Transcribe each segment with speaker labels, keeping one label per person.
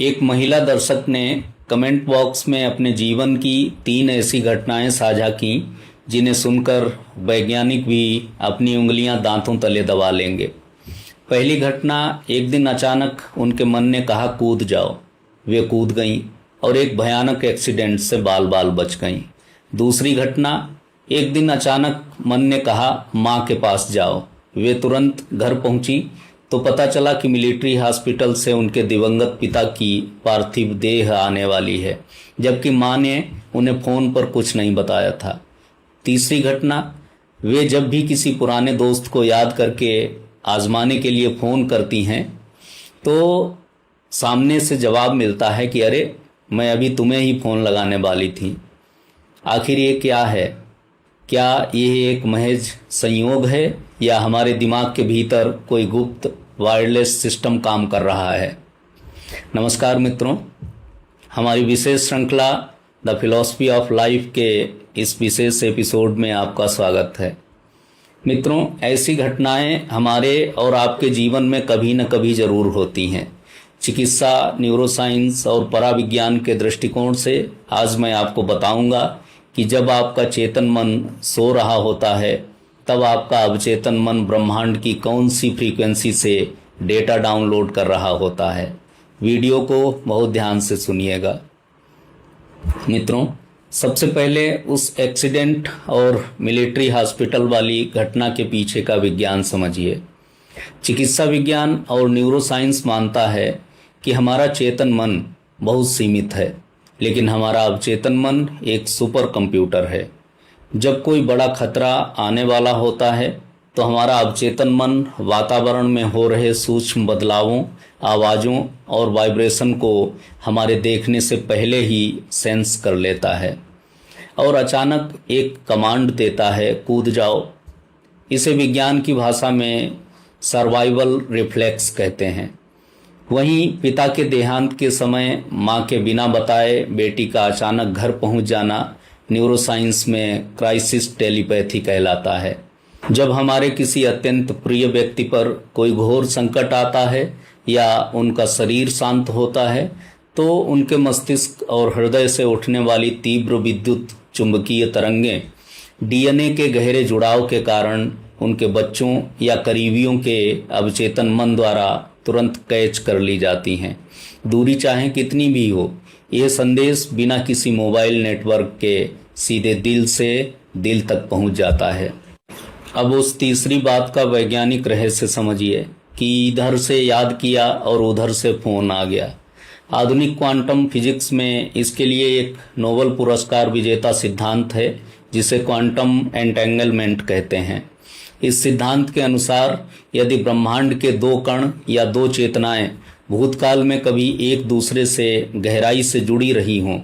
Speaker 1: एक महिला दर्शक ने कमेंट बॉक्स में अपने जीवन की 3 ऐसी घटनाएं साझा की जिन्हें सुनकर वैज्ञानिक भी अपनी उंगलियां दांतों तले दबा लेंगे। पहली घटना, एक दिन अचानक उनके मन ने कहा कूद जाओ। वे कूद गईं और एक भयानक एक्सीडेंट से बाल बाल बच गईं। दूसरी घटना, एक दिन अचानक मन ने कहा माँ के पास जाओ। वे तुरंत घर पहुंची तो पता चला कि मिलिट्री हॉस्पिटल से उनके दिवंगत पिता की पार्थिव देह आने वाली है, जबकि माँ ने उन्हें फ़ोन पर कुछ नहीं बताया था। तीसरी घटना, वे जब भी किसी पुराने दोस्त को याद करके आजमाने के लिए फ़ोन करती हैं तो सामने से जवाब मिलता है कि अरे मैं अभी तुम्हें ही फ़ोन लगाने वाली थी। आखिर ये क्या है? क्या ये एक महज संयोग है या हमारे दिमाग के भीतर कोई गुप्त वायरलेस सिस्टम काम कर रहा है? नमस्कार मित्रों, हमारी विशेष श्रृंखला द फिलॉसफी ऑफ लाइफ के इस विशेष एपिसोड में आपका स्वागत है। मित्रों, ऐसी घटनाएं हमारे और आपके जीवन में कभी न कभी ज़रूर होती हैं। चिकित्सा, न्यूरोसाइंस और पराविज्ञान के दृष्टिकोण से आज मैं आपको बताऊंगा कि जब आपका चेतन मन सो रहा होता है तब आपका अवचेतन मन ब्रह्मांड की कौन सी फ्रीक्वेंसी से डेटा डाउनलोड कर रहा होता है। वीडियो को बहुत ध्यान से सुनिएगा। मित्रों, सबसे पहले उस एक्सीडेंट और मिलिट्री हॉस्पिटल वाली घटना के पीछे का विज्ञान समझिए। चिकित्सा विज्ञान और न्यूरोसाइंस मानता है कि हमारा चेतन मन बहुत सीमित है, लेकिन हमारा अवचेतन मन एक सुपर कंप्यूटर है। जब कोई बड़ा खतरा आने वाला होता है तो हमारा अवचेतन मन वातावरण में हो रहे सूक्ष्म बदलावों, आवाज़ों और वाइब्रेशन को हमारे देखने से पहले ही सेंस कर लेता है और अचानक एक कमांड देता है कूद जाओ। इसे विज्ञान की भाषा में सर्वाइवल रिफ्लेक्स कहते हैं। वहीं पिता के देहांत के समय मां के बिना बताए बेटी का अचानक घर पहुंच जाना न्यूरोसाइंस में क्राइसिस टेलीपैथी कहलाता है। जब हमारे किसी अत्यंत प्रिय व्यक्ति पर कोई घोर संकट आता है या उनका शरीर शांत होता है तो उनके मस्तिष्क और हृदय से उठने वाली तीव्र विद्युत चुंबकीय तरंगें डीएनए के गहरे जुड़ाव के कारण उनके बच्चों या करीबियों के अवचेतन मन द्वारा तुरंत कैच कर ली जाती हैं। दूरी चाहे कितनी भी हो, यह संदेश बिना किसी मोबाइल नेटवर्क के सीधे दिल से दिल तक पहुंच जाता है। अब उस तीसरी बात का वैज्ञानिक रहस्य समझिए कि इधर से याद किया और उधर से फ़ोन आ गया। आधुनिक क्वांटम फिजिक्स में इसके लिए एक नोबेल पुरस्कार विजेता सिद्धांत है जिसे क्वांटम एंटेंगलमेंट कहते हैं। इस सिद्धांत के अनुसार यदि ब्रह्मांड के 2 कण या 2 चेतनाएं भूतकाल में कभी एक दूसरे से गहराई से जुड़ी रही हों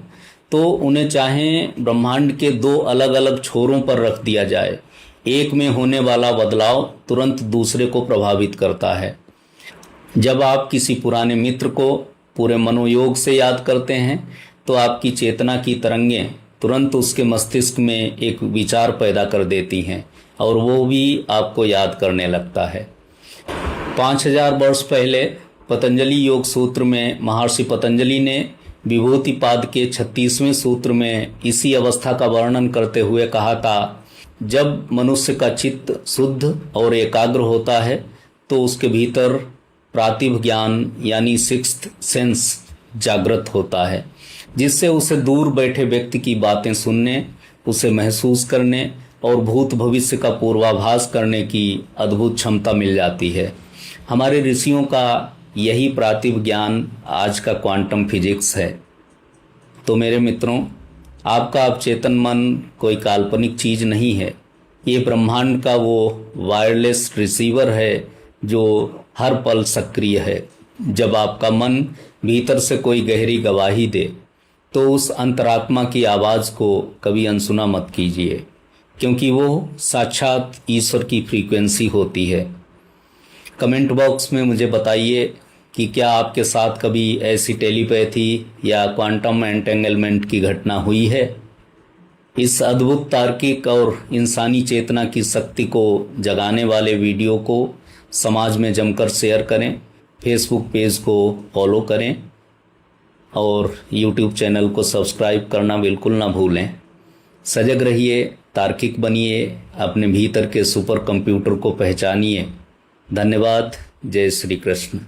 Speaker 1: तो उन्हें चाहे ब्रह्मांड के 2 अलग अलग छोरों पर रख दिया जाए, एक में होने वाला बदलाव तुरंत दूसरे को प्रभावित करता है। जब आप किसी पुराने मित्र को पूरे मनोयोग से याद करते हैं तो आपकी चेतना की तरंगें तुरंत उसके मस्तिष्क में एक विचार पैदा कर देती हैं और वो भी आपको याद करने लगता है। 5000 वर्ष पहले पतंजलि योग सूत्र में महर्षि पतंजलि ने विभूतिपाद के 36वें सूत्र में इसी अवस्था का वर्णन करते हुए कहा था, जब मनुष्य का चित्त शुद्ध और एकाग्र होता है तो उसके भीतर प्रातिभ ज्ञान यानी सिक्स्थ सेंस जागृत होता है, जिससे उसे दूर बैठे व्यक्ति की बातें सुनने, उसे महसूस करने और भूत भविष्य का पूर्वाभास करने की अद्भुत क्षमता मिल जाती है। हमारे ऋषियों का यही प्रातिभ ज्ञान आज का क्वांटम फिजिक्स है। तो मेरे मित्रों, आपका अवचेतन मन कोई काल्पनिक चीज़ नहीं है। ये ब्रह्मांड का वो वायरलेस रिसीवर है जो हर पल सक्रिय है। जब आपका मन भीतर से कोई गहरी गवाही दे तो उस अंतरात्मा की आवाज़ को कभी अनसुना मत कीजिए, क्योंकि वो साक्षात ईश्वर की फ्रीक्वेंसी होती है। कमेंट बॉक्स में मुझे बताइए कि क्या आपके साथ कभी ऐसी टेलीपैथी या क्वांटम एंटेंगलमेंट की घटना हुई है। इस अद्भुत तार्किक और इंसानी चेतना की शक्ति को जगाने वाले वीडियो को समाज में जमकर शेयर करें, फेसबुक पेज को फॉलो करें और YouTube चैनल को सब्सक्राइब करना बिल्कुल ना भूलें। सजग रहिए, तार्किक बनिए, अपने भीतर के सुपर कंप्यूटर को पहचानिए। धन्यवाद। जय श्री कृष्ण।